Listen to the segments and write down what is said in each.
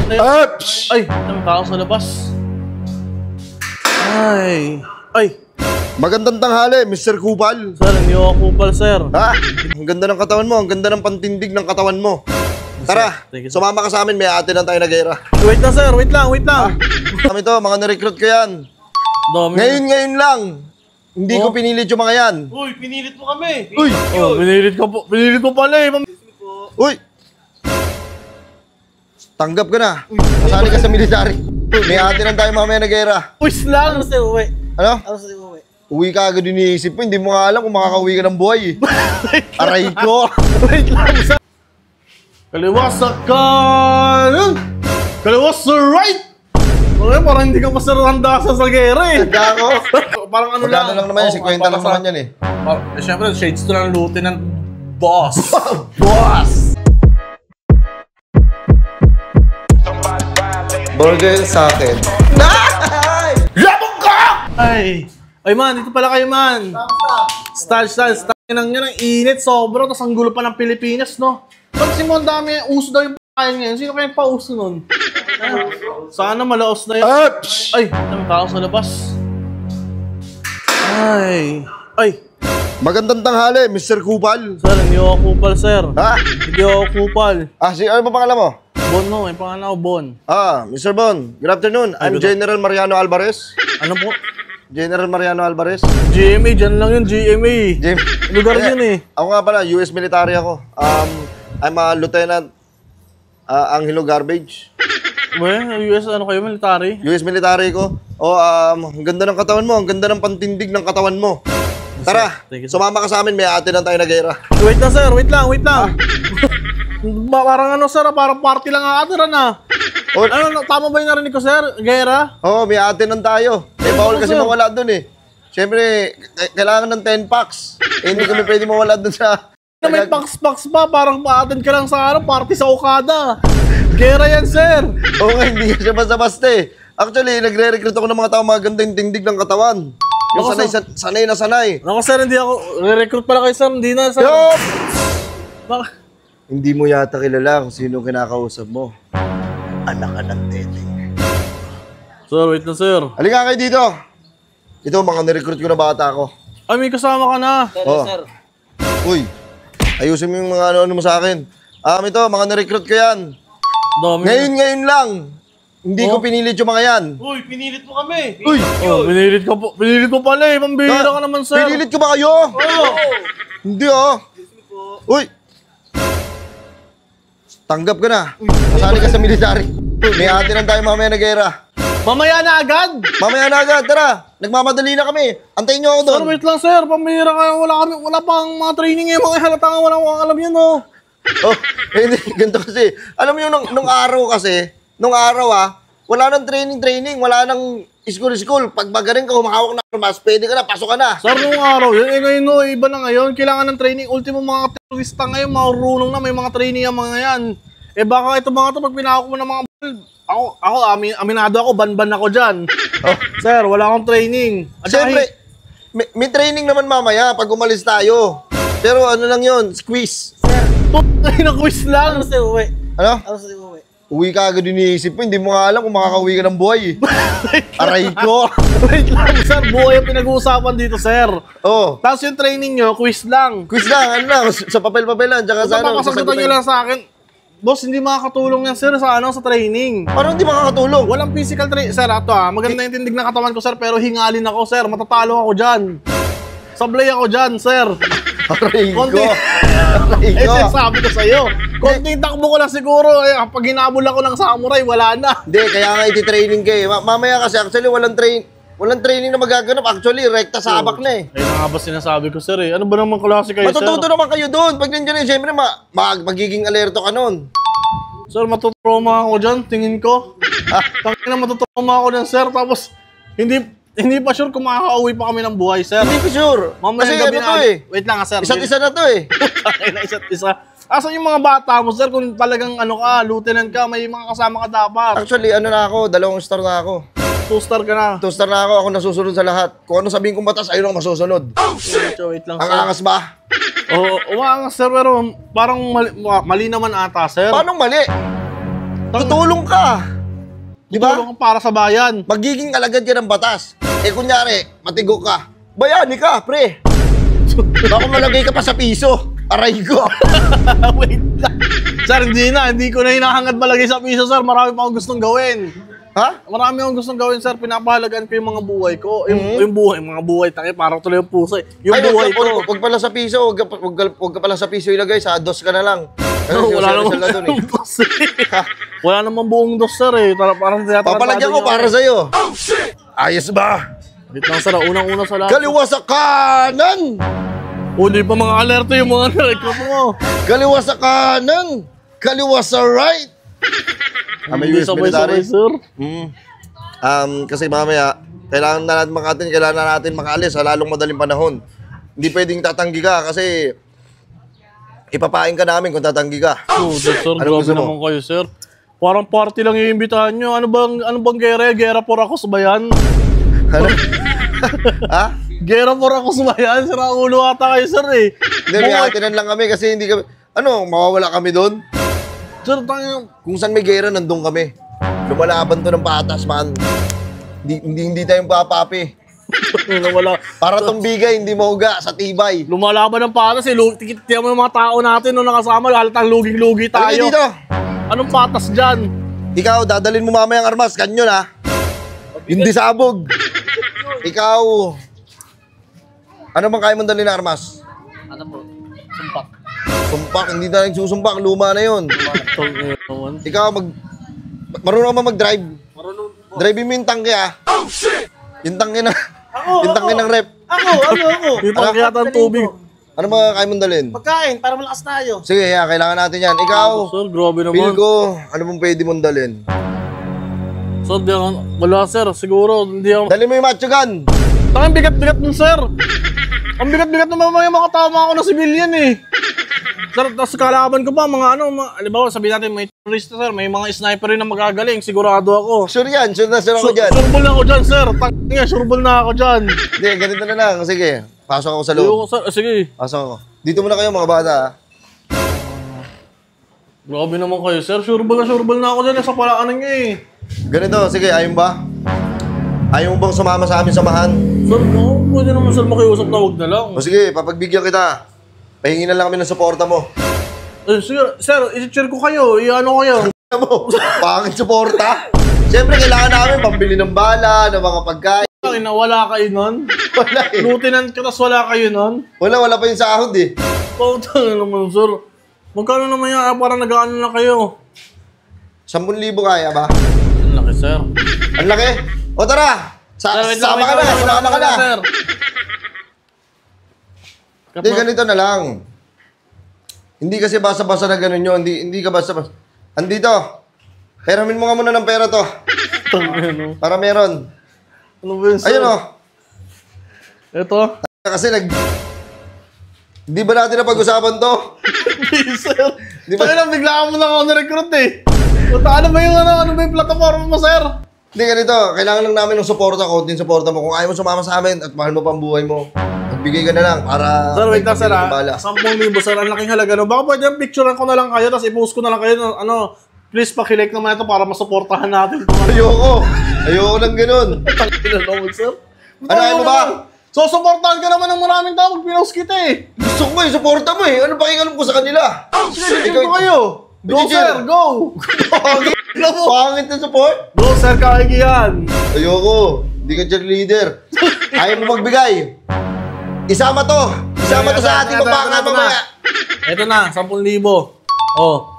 Ups! Ay, ang tao sa labas. Ay. Magandang tanghali, Mr. Kupal. Sir, hindi ako kupal, sir. Ha? Ang ganda ng katawan mo, ang ganda ng pantindig ng katawan mo. Tara, Thank you, sir. sumama ka sa amin, may ate lang tayo na gera. Wait lang, sir. Wait lang. Kami to, mga na-recruit ko yan. Dami. Ngayon lang. Hindi ko pinilit yung mga yan. Uy, pinilit mo kami. Uy! Oh, pinilit ko pala eh. Uy! Tanggap ka na. Kasali ka sa military. May ate lang tayo mamaya na gera. Push lang. Ano sa'yo, uwi? Ano? Ano sa'yo, uwi? Uwi ka agad iniisip mo, hindi mo nga alam kung makakauwi ka ng buhay eh. Aray ko! Wait lang, sir. Kaliwa sa kanan. Kaliwa sa right. Okay, parang hindi ka pa sir handa sa gera eh. Handa ako. Parang ano Magkano lang naman yan, 50 lang naman yan eh. Siyempre, shades to lang lieutenant boss. Boss! Burger sa akin. Labog ka! Ay man, dito pala kayo man. Style. Nang yan ang init, sobra. Tapos ang gulo pa ng Pilipinas, no? Pansin mo, ang dami, uso daw yung pakain ngayon. Sino kaya pa-uso nun? Sana malaos na yun. Ups! Ay, ang tao sa labas. Ay. Magandang tanghali, Mr. Kupal. Sir, hindi ako kupal, sir. Ha? Hindi ako kupal. Ano ba pangalan mo? Bon mo, may pangalan ako, Bon. Mr. Bon, good afternoon. I'm General Mariano Alvarez. Ano po? General Mariano Alvarez. GMA, dyan lang yun, GMA. Lugar yun eh. Ako nga pala, US military ako. I'm a Lieutenant Angelo Garbage. US, ano kayo, military? US military ko. Ang ganda ng katawan mo, ang ganda ng pantindig ng katawan mo. Tara, Thank you, sir. sumama ka sa amin, may ate lang tayo na gera. Wait lang, sir. Wait lang. Parang ano, sir, parang party lang ata na. Ano, tama ba yung narinig ko, sir? Gera? May ate lang tayo. Bawal kasi mawala dun eh. Siyempre, kailangan ng 10 packs. Hindi kami pwede mawala dun sa... May packs pa, parang pa-attend ka lang sa party sa Okada. Gera yan, sir. Hindi siya basta-basta eh. Actually, nagre-recruit ako ng mga tao magandang tindig ng katawan. Yung sanay na sanay. Ako, sir, hindi ako. Re-recruit pala kayo, sir. Hindi na, sir. Yup! Bakit? Hindi mo yata kilala kung sino kinakausap mo. Anak ka ng tete. Sir, wait lang, sir. Halika kayo dito. Ito, mga nirecruit ko na bata ko. Ay, may kasama ka na. Sir. Uy, ayusin mo yung mga ano mo sa akin. Ito, mga nirecruit ko yan. Dami. Ngayon lang. Hindi ko pinilit yung mga yan. Uy, pinilit mo kami. Uy! Pinilit mo pala eh. Pambihira ka naman, sir. Pinilit ko ba kayo? Hindi Uy! Tanggap ka na. Kasali ka sa military. May ate lang tayo mamaya na gera. Mamaya na agad. Tara. Nagmamadali na kami. Antayin nyo ako doon. Sir, wait lang, sir. Pambihira kayo. Wala pang mga training eh. Mga halatang wala akong alam yan, oh. Hindi. Ganito kasi. Alam mo yung nung araw kasi, wala nang training. Wala nang school. Pag magaling ka, humahawak na armas, pwede ka na, pasok ka na. Sir, nung araw yun, ngayon no, iba na ngayon. Kailangan ng training. Ultimo mga terorista ngayon, marunong na, may mga training yung mga yan. Baka ito mga to, pag pinahawak mo ng mga aminado ako, ban ako dyan. Sir, wala akong training. Siyempre, may training naman mamaya pag umalis tayo. Pero ano lang yun, squeeze. Tutay na quiz lang. Ano sa'yo, uwi? Ano? Ano sa'yo, uwi? Uwi ka agad iniisip mo, hindi mo nga alam kung makakauwi ka ng buhay eh. Aray ko! Wait lang, sir. Buhay ang pinag-uusapan dito, sir. Tapos yung training nyo, quiz lang. Quiz lang, ano lang, sa papel-papelan, tsaka sa ano. Papasagutan nyo lang sa akin. Boss, hindi makakatulong yan, sir, sa training. Paano hindi makakatulong? Walang physical training. Sir, maganda yung tindig na katawan ko, sir, pero hingalin ako, sir. Matatalo ako dyan. Sablay ako dyan, sir. Aray ko! Sabi ko sa'yo. Konting takbo ko lang siguro. Pag hinabol ako ng samurai, wala na. Hindi, kaya nga iti-training kayo. Mamaya kasi actually walang training na magaganap. Actually, rekta sabak na eh. Ayun nga ba sinasabi ko, sir eh. Ano ba naman klase kayo, sir? Matututo naman kayo doon. Pag nandiyan eh, siyempre magiging alerto ka noon. Sir, matutrauma ako dyan, tingin ko. Tangina, matutrauma ako dyan, sir. Tapos, hindi pa sure kung makakauwi pa kami ng buhay, sir. Hindi ko sure. Kasi ano to eh. Wait lang, sir. Isa't-isa na to eh. Isa't isa. Asan yung mga bata mo, sir? Kung talagang lieutenant ka, may mga kasama ka dapat. Actually, na ako, 2 star na ako. 2-star ka na. 2 star na ako nasusunod sa lahat. Kung ano sabihin kong batas, ayun ang masusunod. Oh, shit! Wait lang, Ang sir. angas ba? Oo, umaangas, sir, pero parang mali naman ata, sir. Paano mali? Tutulong ka. Di ba? Tulong para sa bayan. Magiging alagad ka ng batas. Eh kunyari, matigo ka. Bayani ka, pre. Baka malagay ka pa sa piso. Aray ko. Wait lang. Sir, hindi ko na hinahangad malagay sa piso, sir. Marami pa akong gustong gawin. Ha? Marami akong gustong gawin, sir. Pinapahalagaan ko yung mga buhay ko. Yung mga buhay, tangi, parang tuloy yung puso. Yung Ay, buhay ko. Wag pala sa piso. Wag ka pala sa piso ilagay. Sa dos ka na lang. Wala namang dos Wala namang buong dos, sir eh. Parang papalagyan ko para sa'yo. Oh, shit! Ayos ba? Wait lang, sir. Unang-una sa lahat. Kaliwa sa kanan! Hindi pa mga alerto yung mga reklamo mo. Kaliwa sa kanan! Kaliwa sa right! May US military. Sir. Kasi mamaya, kailangan na natin makaalis sa lalong madaling panahon. Hindi pwedeng tatanggi ka kasi ipapain ka namin kung tatanggi ka. Sir, Ano grabe naman kayo, sir. Parang party lang yung imbitahan nyo. Ano bang gera? Gera por ako sa bayan? Ano? Ha? Gera por ako sa bayan? Sira ulo ata kayo, sir eh. Hindi, may atinan lang kami kasi hindi kami... Ano, mawawala kami doon? Sir, tangin. Kung saan may gera, nandun kami. Lumalaban to ng patas, man. Hindi tayong papapi. Wala. Para tong bigay, hindi mahuga sa tibay. Lumalaban ng patas eh. Tiyan mo yung mga tao natin nung nakasama. Halatang luging-lugi tayo. Halika dito. Anong patas dyan? Ikaw, dadalin mo mamaya ang armas. Kanyon, ha? Hindi sabog. Ikaw. Ano bang kaya mong dalhin na armas? Ano po? Sumpak. Sumpak. Hindi na susumpak. Luma na yun. Ikaw, marunong ka mag-drive? Marunong po. Drive mo yung tangke, ha? Oh, shit! Yung tangke na... Yung tangke ng rep. Ako. Dito ang kaya ng tubig. Ano ba kaya mong dalhin? Pagkain, para malakas tayo. Sige, kailangan natin yan. Ikaw, Sir, grabe naman. feel ko, ano bang pwede mong dalhin? Sir, wala sir. Siguro, hindi ako... Dalhin mo yung macho gun. Ang bigat-bigat nun, sir. Ang bigat-bigat naman mga tama ako na civilian eh. Sir, tapos kalaban ko pa, halimbawa sabihin natin may terrorist sir, may mga sniper rin na magagaling, sigurado ako. Sure yan, sure na sure ako dyan. Surbol na ako dyan, sir. Surbol na ako dyan. Hindi, ganito na lang. Sige, pasok ako sa loob. Ayoko, sir. Sige. Pasok ako. Dito muna kayo mga bata. Grabe naman kayo, sir. Surbol na ako dyan. Sa palaanan niya eh. Ganito, sige, ayaw ba? Ayaw mo bang sumama sa amin samahan? Sir, pwede naman sir makiusap na huwag na lang. O sige, papagbigyan kita. Pahingi na lang kami ng suporta mo. Sige, sir, isi-cheer ko kayo. Iano kayo. Ano mo? Pangit suporta? Siyempre, kailangan namin pambili ng bala, ng mga pagkain. Wala kayo nun? Wala eh. Lieutenant ka, tas wala kayo nun? Wala pa yung sahod eh. Pautang naman, sir. Magkano naman yan? Parang nag-ano na kayo. 10,000 kaya ba? Ang laki, sir. Ang laki. O tara! Sama ka na! Sir. Hindi, ganito na lang. Hindi kasi basa-basa na ganun yun. Hindi ka basa-basa. Andito. Peramin mo nga muna ng pera to. Para meron. Ano ba yun, sir? Ayun o. Ito. Kasi Hindi ba natin napag-usapan to? Hindi, sir. Di ba? Tayo lang, bigla mo lang ako na-recruit eh. Puta, ano ba yung platform mo, sir? Hindi, ganito. Kailangan lang namin ng suporta, konting suporta mo. Kung ayaw mo sumama sa amin at mahal mo pa ang buhay mo, magbigay ka na lang para... Sir, wait lang, sir. 10,000, 10,000. sir. Ang laking halaga. No? Baka pwede yung picturean ko na lang kayo, tapos i-post ko na lang kayo. Please, pakilike naman ito para masuportahan natin. Ayoko lang ganun. Tangina naman, sir. Ano, ayaw mo ba? So, supportahan ka naman ng maraming tao. Pinost kita eh. Gusto ko suporta mo eh. Ano pakialam ko sa kanila? Sige, ko kayo. Go, sir. Go. Pangit na support? Go, sir. Kakikiyan. Ayoko. Hindi ka cheerleader. Ayaw mo magbigay. Isama to. Isama to sa ating papangan mamaya. Ito na, 10,000. Oh.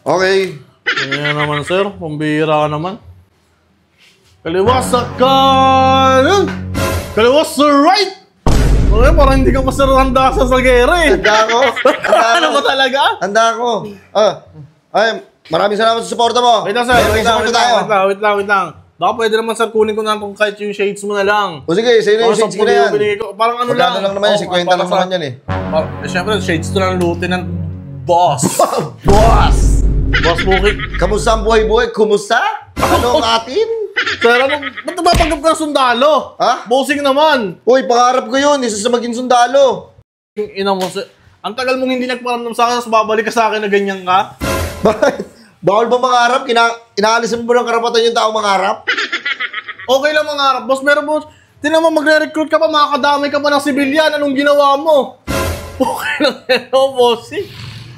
Okay. Ayan naman, sir. Pambihira ka naman. Kaliwa sa kanan. Kaliwa sa right. Okay, parang hindi ka pa sir handa sa gera eh. Handa ako. Ano ba talaga? Handa ako. Ay, maraming salamat sa suporta mo. Wait lang, sir. Wait lang. Baka pwede naman, sir, kunin ko na itong kahit yung shades mo na lang. O sige, sa'yo na yung shades ko na yan. Parang ano lang. Magkano lang naman yan, 50 lang naman yan eh. Siyempre, shades to ng Lieutenant Boss. Boss! Boss Bukit. Kamusta ang buhay-buhay? Kumusta? Ano ang atin? Sir, ba't napapanggap ka ng sundalo? Ha? Bossing naman. Uy, pangarap ko yun. Isa sa maging sundalo. Yung ina mo, sir. Ang tagal mong hindi nagparamdam sa akin, tapos babalik ka sa akin na ganyan ka? Bakit? Bawal ba mangarap? Inaalisan mo ng karapatan yung tao mangarap? Okay lang mangarap, boss. Pero boss, tinan mo magre-recruit ka pa, makakadamay ka pa ng sibilyan. Anong ginawa mo? Okay lang yan, boss.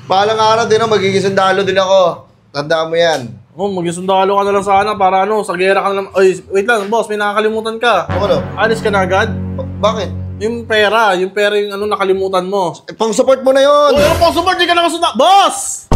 Palang araw din magiging sundalo din ako. Tandaan mo yan. Oh, mag-isundalo ka na lang sana para ano, sa gera ka na lang. Oy, wait lang, boss, may nakakalimutan ka. Ano? Alis ka na agad? Bakit? Yung pera yung ano nakalimutan mo. Pang support mo na yun. Oh, yung pang support, di ka nakasunda. Boss!